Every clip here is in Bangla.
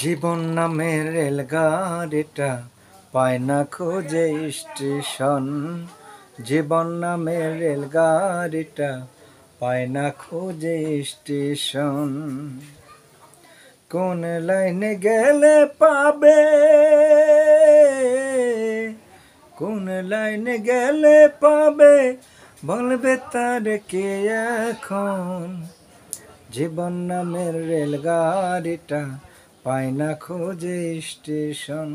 জীবন নামের রেলগাড়িটা পায় না খুঁজে স্টেশন। জীবন নামের রেলগাড়িটা পায় না খুঁজে স্টেশন। কোন লাইনে গেলে পাবে, কোন লাইনে গেলে পাবে, বলবে তার কে এখন। জীবন নামের রেলগাড়িটা পায় না খুঁজে স্টেশন।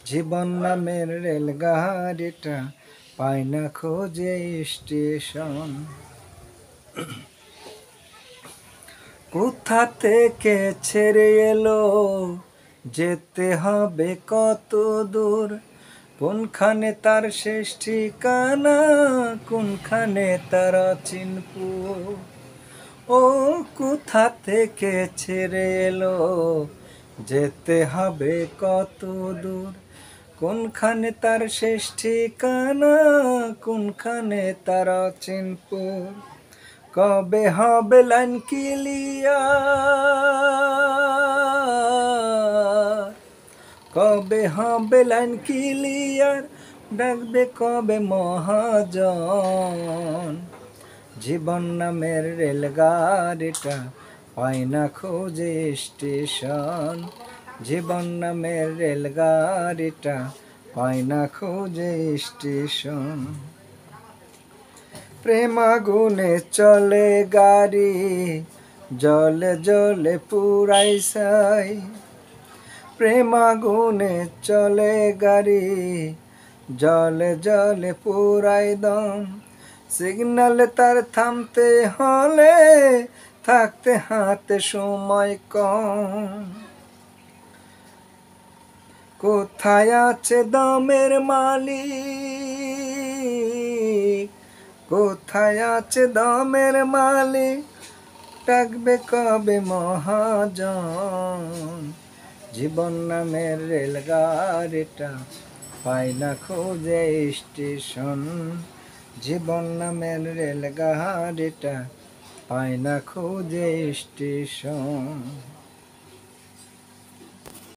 জীবন নামের রেলগাড়িটা পায় না খুঁজে স্টেশন। কোথা থেকে ছেড়ে এলো, যেতে হবে কত দূর, কোনখানে তার শেষ ঠিকানা, কোনখানে তার অচিনপুর। ও কোথা থেকে ছেড়ে এলো, যেতে হবে কত দূর, কোনখানে তার শেষ ঠিকানা, কোনখানে তার অচিনপুর। কবে হবে লাইন ক্লিয়ার, কবে হবে লাইন ক্লিয়ার, ডাকবে কবে মহাজন। জীবন নামের রেলগাড়িটা পায় না খুঁজে স্টেশন। জীবন নামের রেলগাড়িটা পায় না খুঁজে স্টেশন। প্রেম আগুনে চলে গাড়ি, জলে জলে পুরাই ছাই। প্রেম আগুনে চলে গাড়ি, জলে জলে পুরাই দম। সিগন্যালে তার থামতে হলে, থাকতে হাতে সময় কম। কোথায় আছে দমের মালিক, কোথায় আছে দমের মালিক, ডাকবে কবে মহাজন। জীবন নামের রেলগাড়িটা পায় না খুঁজে স্টেশন। জীবন নামের রেলগাড়িটা পায় না খুঁজে স্টেশন।